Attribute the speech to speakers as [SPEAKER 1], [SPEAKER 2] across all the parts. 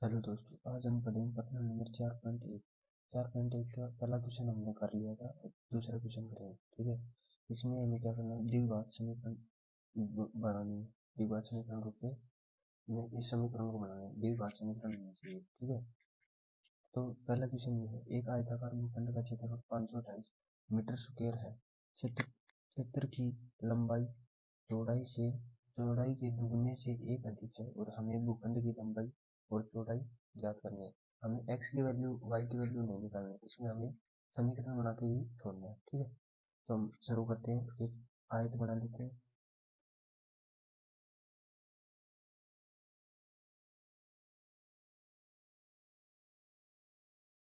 [SPEAKER 1] Hello दोस्तों, आज हम पढ़ेंगे प्रश्न नंबर 4.1। 4.1 का पहला क्वेश्चन हमने कर लिया था, दूसरा क्वेश्चन करेंगे। ठीक है, इसमें हमें क्या करना है, द्विघात समीकरण बनानी है। द्विघात समीकरण रूप में इस समीकरण को बनाना है, द्विघात समीकरण होना चाहिए। ठीक है, तो पहला क्वेश्चन ये है, एक आयताकार भूखंड का क्षेत्रफल 528 मीटर स्क्वायर है। क्षेत्र की लंबाई चौड़ाई के दुगने से एक अधिक है और हमें भूखंड की लंबाई और चौड़ाई ज्ञात करनी है। हमें x की वैल्यू y की वैल्यू नहीं निकालनी है, इसमें हमें समीकरण बना के ही छोड़ना है। ठीक है, तो हम शुरू करते हैं। एक आयत बना लेते हैं।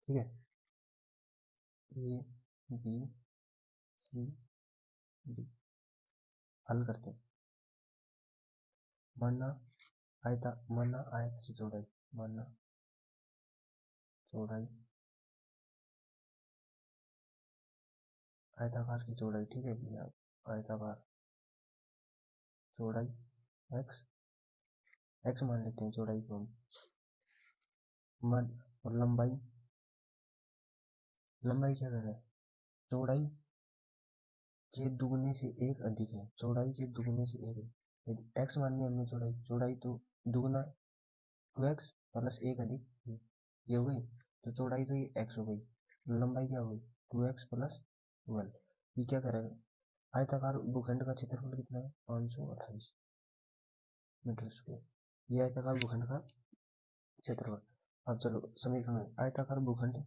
[SPEAKER 1] ठीक है, ए बी सी डी हल करते हैं। माना आयत की चौड़ाई, माना चौड़ाई आयताकार की चौड़ाई। ठीक है भैया, आयताकार चौड़ाई x मान लेते हैं चौड़ाई को हम। और लंबाई क्या कर रहा है, चौड़ाई के दुगने से एक अधिक है। चौड़ाई के दुगने से एक है, यदि x मान लिया हमने चौड़ाई तो दुगना 2x प्लस एक अधिक ये हो गई, तो चौड़ाई तो ये x हो गई, लंबाई क्या हो गई 2x प्लस 1। ये क्या करेगा, आयताकार भूखंड का क्षेत्रफल कितना है 528 मीटर स्क्वायर। ये आयताकार भूखंड का क्षेत्रफल। अब चलो समीकरण में आयताकार भूखंड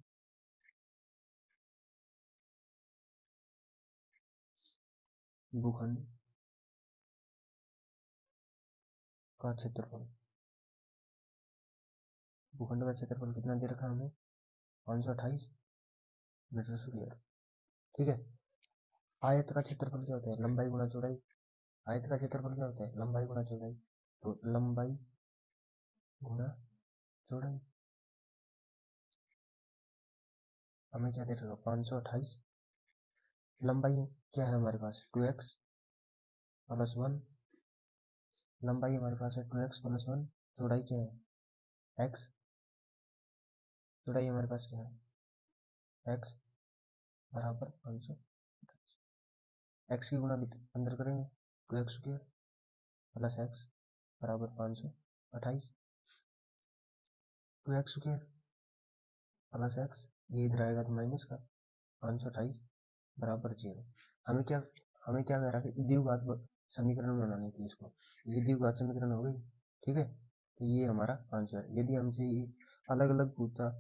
[SPEAKER 1] का क्षेत्रफल, भूखंड का क्षेत्रफल कितना दे रखा है हमें 528 मीटर स्क्वायर। ठीक है, आयत का क्षेत्रफल क्या होता है, लंबाई गुणा चौड़ाई। आयत का क्षेत्रफल क्या होता है, लंबाई गुणा चौड़ाई। तो लंबाई गुणा चौड़ाई, हमें क्या दे रखा है 528। लंबाई क्या है हमारे पास 2x प्लस 1। लंबाई हमारे पास है 2x प्लस 1। चौड़ाई क्या है x। चौड़ाई हमारे पास क्या है x बराबर 500। x की गुणा अंदर करेंगे 2x स्क्वायर प्लस x बराबर 528। 2x स्क्वायर प्लस x, ये इधर आएगा तो माइनस का 528 बराबर 0। हमें क्या कह रहा है, द्विघात समीकरण बनानी थी इसको। ये द्विघात समीकरण हो गई। ठीक है, तो ये हमारा आंसर। यदि हमसे अलग अलग पूछता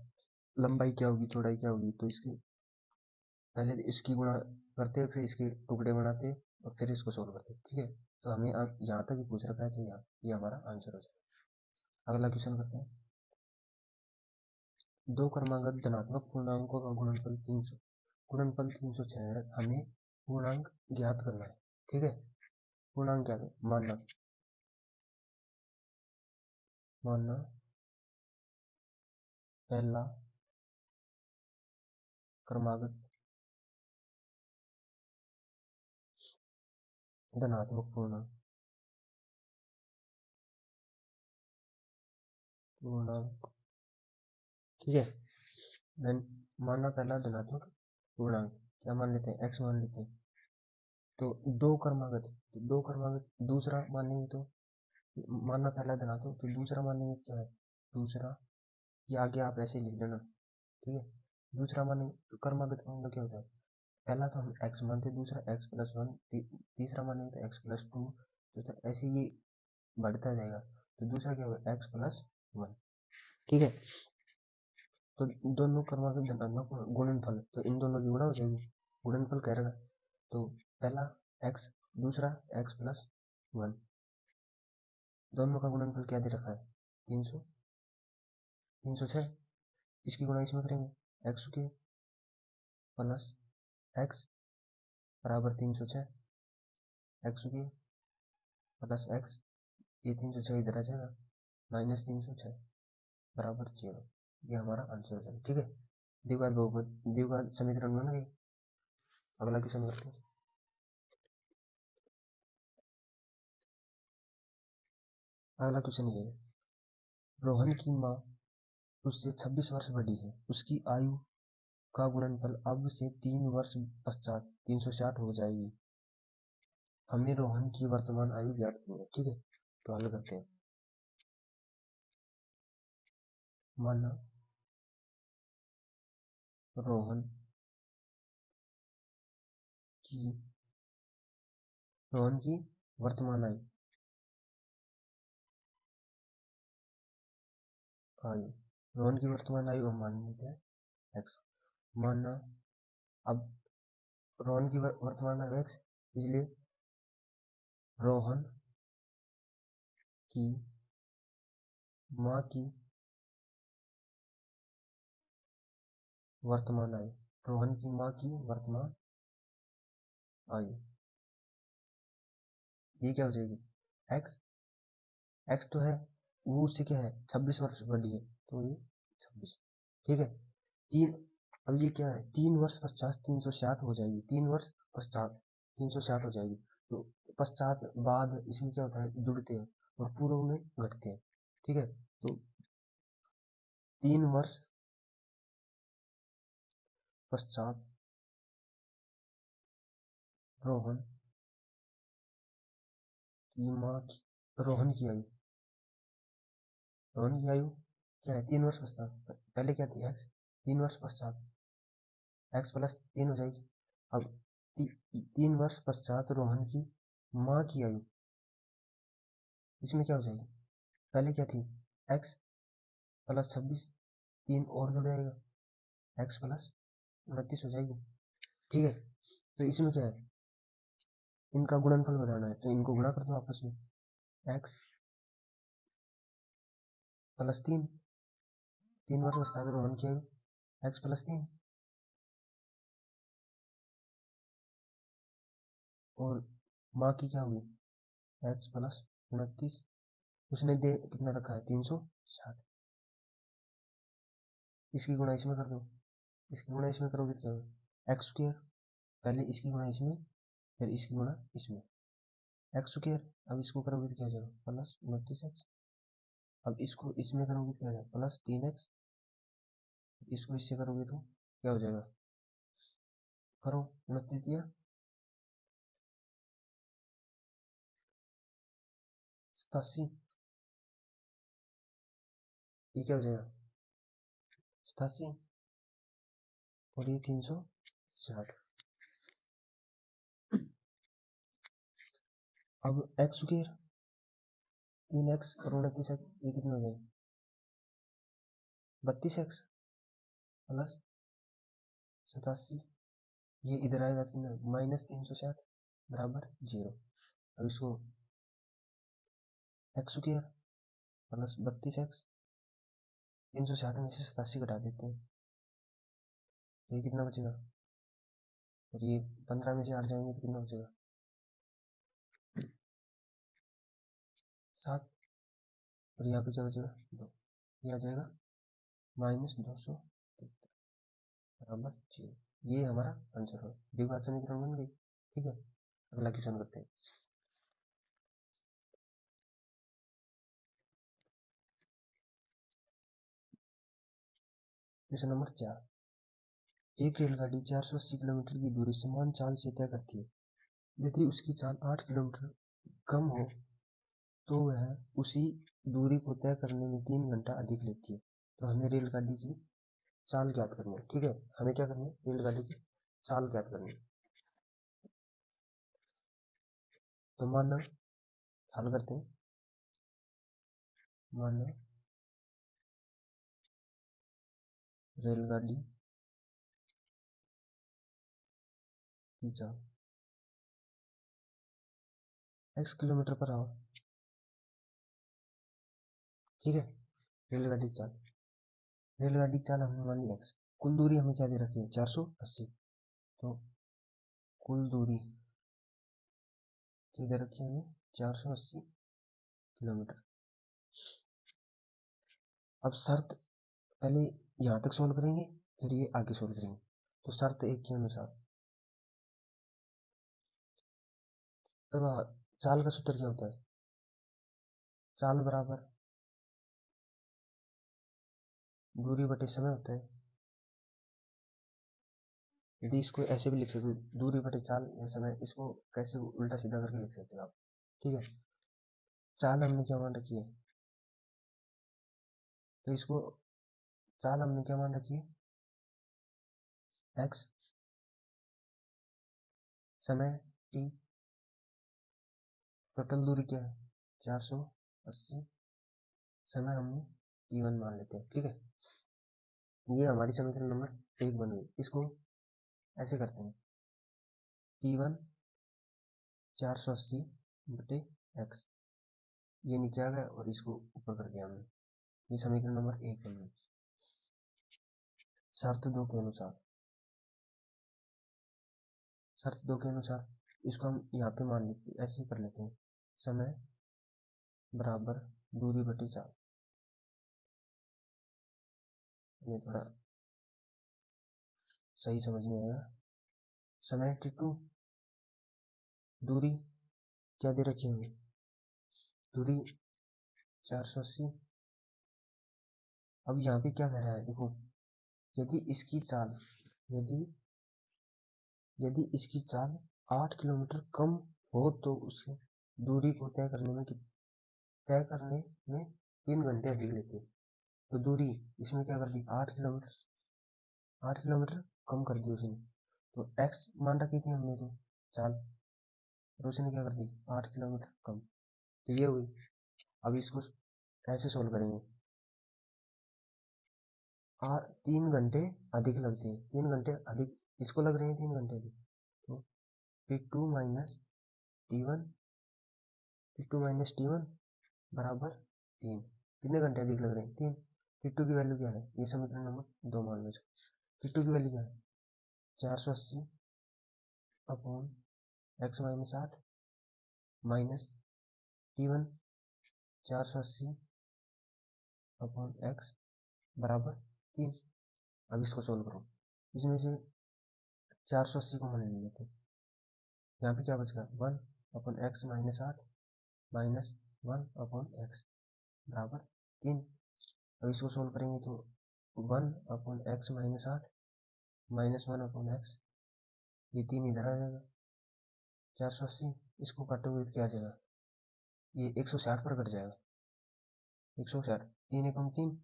[SPEAKER 1] लंबाई क्या होगी चौड़ाई क्या होगी, तो इसके पहले इसकी गुणा करते, फिर इसके टुकड़े बनाते और फिर इसको सोल्व करते। ठीक है, तो हमें अब यहाँ तक ही पूछ रखा है, तो यहाँ ये हमारा आंसर हो जाएगा। अगला क्वेश्चन करते हैं। दो क्रमागत धनात्मक पूर्णांकों का गुणनफल 306 है। हमें पूर्णांक ज्ञात करना है। ठीक है, पूर्णांक क्या है, मानना पहला क्रमागत धनात्मक पूर्णांक। ठीक है, मानना पहला धनात्मक पूर्णांक क्या मान लेते हैं, x मान लेते हैं। तो दो क्रमागत दूसरा मानेंगे तो मानना पहला धनात्मक, तो दूसरा मानेंगे क्या है, दूसरा ये आगे आप ऐसे लिख देना। ठीक है, दूसरा मानेंगे तो क्रमागत का मतलब क्या होता है, पहला तो हम x मानते, दूसरा x प्लस 1, तीसरा मानेंगे तो x प्लस 2। तो ऐसे ये बढ़ता जाएगा, तो दूसरा क्या होगा x प्लस 1। ठीक है, तो दोनों क्रमागत धनात्मक गुणनफल, तो इन दोनों की गुणा हो जाएगी, गुणनफल कह रहा है। तो पहला x, दूसरा x प्लस 1, दोनों का गुणनफल क्या दे रखा है 306। इसकी गुणा इसमें करेंगे x के प्लस x बराबर 306, x के प्लस x, ये 306 इधर आ जाएगा माइनस 306 बराबर 0। ये हमारा आंसर हो जाएगा। ठीक है, द्विघात समीकरण बन गई। अगला क्वेश्चन करते हैं। अगला क्वेश्चन ये है, रोहन की माँ उससे 26 वर्ष बड़ी है, उसकी आयु का गुणनफल अब से 3 वर्ष पश्चात 360 हो जाएगी। हमें रोहन की वर्तमान आयु ज्ञात करनी है। ठीक है, तो हल करते हैं। माना रोहन की वर्तमान आयु रोहन की वर्तमान आयु हम मान लेते हैं एक्स। माना अब रोहन की वर्तमान आयु एक्स, इसलिए रोहन की माँ की वर्तमान आयु, रोहन की माँ की वर्तमान आयु, ये क्या हो जाएगी एक्स। एक्स तो है, वो उससे क्या है 26 वर्ष बड़ी है, तो ये 26। ठीक है, तीन, अब ये क्या है 3 वर्ष पश्चात 360 हो जाएगी, 3 वर्ष पश्चात 360 हो जाएगी। तो पश्चात बाद इसमें क्या होता है जुड़ते हैं और पूर्व में घटते हैं। ठीक है, तो 3 वर्ष पश्चात रोहन की माँ की रोहन की आयु, रोहन की आयु क्या है 3 वर्ष पश्चात, पहले क्या थी एक्स, 3 वर्ष पश्चात एक्स प्लस 3 हो जाएगी। अब 3 वर्ष पश्चात रोहन की माँ की आयु, इसमें क्या हो जाएगी, पहले क्या थी एक्स प्लस 26, 3 और जुड़ जाएगा एक्स प्लस 29 हो जाएगी। ठीक है, तो इसमें क्या है इनका गुणनफल बताना है, तो इनको गुणा कर दो आपस में, एक्स प्लस 3, 3 वर्ष पश्चात रोहन की आयु एक्स प्लस 3 और माँ की क्या होगी एक्स प्लस 29, उसने दे कितना रखा है 360, इसकी गुणा इसमें कर दो, इसकी गुणा इसमें करोगे क्या होगा एक्स स्क्वायर, पहले इसकी गुणा इसमें फिर इसकी गुणा इसमें एक्स स्क्वायर, अब इसको करोगे तो क्या हो जाएगा प्लस 29x, अब इसको इसमें करोगे तो क्या हो जाएगा प्लस 3x, इसको इससे करोगे तो क्या हो जाएगा, करो 29 दिया 87, ये क्या हो जाएगा 87 और ये 360। अब एक्स स्क्वायर 3x और 29x, ये कितना हो जाएगा 32x प्लस 87, ये इधर आएगा कितना माइनस 360 बराबर 0। अब इसको एक्स स्क्वायर प्लस 32x 360 में से 87 घटा देते हैं, ये कितना बचेगा, और ये 15 में से 8 जाएंगे तो कितना बचेगा 7, और यहाँ पे क्या बचेगा 2, ये आ जाएगा -200 बराबर 0। ये हमारा आंसर है, द्विघात समीकरण बन गई। ठीक है, अगला क्वेश्चन करते हैं। क्वेश्चन नंबर 4, एक रेलगाड़ी 480 किलोमीटर की दूरी समान चाल से तय करती है, यदि उसकी चाल 8 किलोमीटर कम हो तो वह उसी दूरी को तय करने में 3 घंटा अधिक लेती है। तो हमें रेलगाड़ी की चाल ज्ञात करनी है। ठीक है, हमें क्या करनी है रेलगाड़ी की चाल ज्ञात करनी है। तो माना हल करते हैं, माना रेलगाड़ी की चाल x किलोमीटर पर आवर। ठीक है, रेलगाड़ी की चाल, रेलगाड़ी की चाल हमने मान ली x, कुल दूरी हमें क्या दे रखी है 480, तो कुल दूरी दे रखी है हमें 480 किलोमीटर। अब शर्त पहले यहाँ तक सोल्व करेंगे फिर ये आगे सोल्व करेंगे। तो शर्त एक के अनुसार, अब चाल का सूत्र क्या होता है, चाल बराबर दूरी बटे समय होता है। यदि इसको ऐसे भी लिख सकते हो, दूरी बटे चाल या समय, इसको कैसे उल्टा सीधा करके लिख सकते हो आप। ठीक है, चाल हमने क्या मान रखी है, तो इसको चाल हमने क्या मान रखी है, x, समय t, टोटल दूरी क्या है 480, समय हमने t1 मान लेते हैं। ठीक है, ये हमारी समीकरण नंबर 1 बन गई। इसको ऐसे करते हैं, t1 480 बटे x, ये नीचे आ गया और इसको ऊपर कर दिया हमने, ये समीकरण नंबर 1 बन गई। शर्त 2 के अनुसार, शर्त 2 के अनुसार इसको हम यहाँ पे मान लेते, ऐसे कर लेते हैं, समय बराबर दूरी बटी चाल। ये थोड़ा सही समझ में आएगा। समय t2, दूरी क्या दे रखी है, दूरी 480। अब यहाँ पे क्या कह रहा है, देखो, यदि इसकी चाल, यदि इसकी चाल 8 किलोमीटर कम हो तो उसे दूरी को तय करने में 3 घंटे अधिक लेते। तो दूरी इसमें क्या कर दी, 8 किलोमीटर कम कर दी उसने। तो x मान रखी थी हमने, तो चाल, और उसने क्या कर दी 8 किलोमीटर कम, तो ये हुई। अब इसको ऐसे सोल्व करेंगे, 3 घंटे अधिक लगते हैं, 3 घंटे अधिक इसको लग रहे हैं, 3 घंटे अधिक, तो T2 माइनस T1 बराबर 3। कितने घंटे अधिक लग रहे हैं, 3। T2 की वैल्यू क्या है, ये समीकरण नंबर 2 मान लो। T2 की वैल्यू क्या है, 480 upon x minus 8 minus T1 480 upon x बराबर 3। अब इसको सोल्व करो, इसमें से 480 को मान लेते हैं, यहाँ पे क्या बचेगा 1 upon x minus 8 minus 1 upon x बराबर 3। अब इसको सोल्व करेंगे तो 1 upon x minus 8 minus 1 upon x, ये 3 इधर आ जाएगा, 480, इसको काटोगे तो क्या आ जाएगा, ये 160 पर कट जाएगा, 160, 3 एकम 3,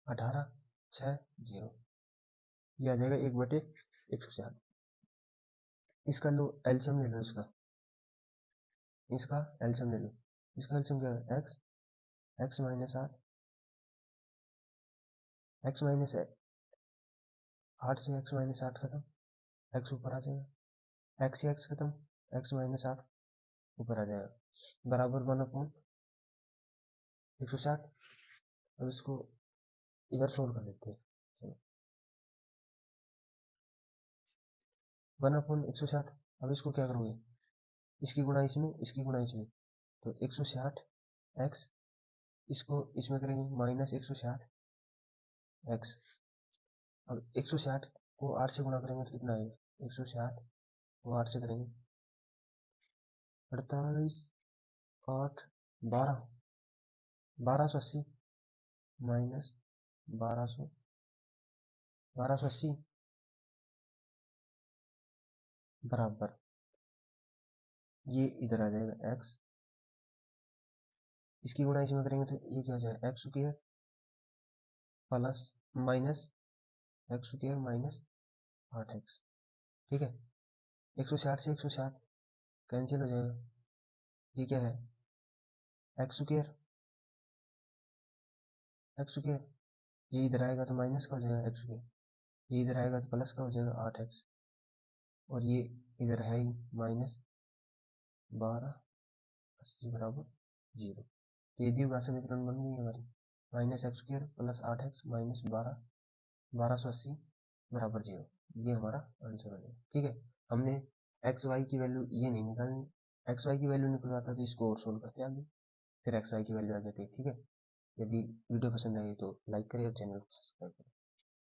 [SPEAKER 1] 18, 6, 0, ये आ जाएगा 1/160। इसका लो एलसीएम ले लो, इसका एलसीएम ले लो। इसका एलसीएम क्या है, x माइनस 8, x माइनस 8 से x माइनस 8 खत्म, x ऊपर आ जाएगा, x से x खत्म, x माइनस 8 ऊपर आ जाएगा, बराबर 1 अपॉन 160। अब इसको इधर सोल्व कर लेते हैं, चलो 1 अपॉन 160। अब इसको क्या करोगे, इसकी गुणा इसमें, इसकी गुणा इसमें, तो 160 x, इसको इसमें करेंगे माइनस 160 x। अब 160 को 8 से गुणा करेंगे तो कितना आएगा, 160 को 8 से करेंगे 48, 8, 12, 1280 माइनस 1280 बराबर, ये इधर आ जाएगा x, इसकी गुणा इसमें करेंगे तो ये क्या हो जाएगा, x square plus minus x square minus 8x। ठीक है, 160 से 160 कैंसिल हो जाएगा, ये क्या है, x स्क्वायर, ये इधर आएगा तो माइनस का हो जाएगा x स्क्वायर, ये इधर आएगा तो प्लस का हो जाएगा 8x, और ये इधर है ही माइनस 1280 बराबर 0। तो ये द्विघात समीकरण बन गई हमारी, minus x square plus 8x minus 1280 बराबर 0। ये हमारा आंसर हो जाएगा। ठीक है, हमने एक्स वाई की वैल्यू ये नहीं निकालनी, एक्स वाई की वैल्यू निकलवाता तो इसको और सोल्व करते आगे, फिर एक्स वाई की वैल्यू आ जाती है। ठीक है, यदि वीडियो पसंद आई तो लाइक करें और चैनल को सब्सक्राइब करें।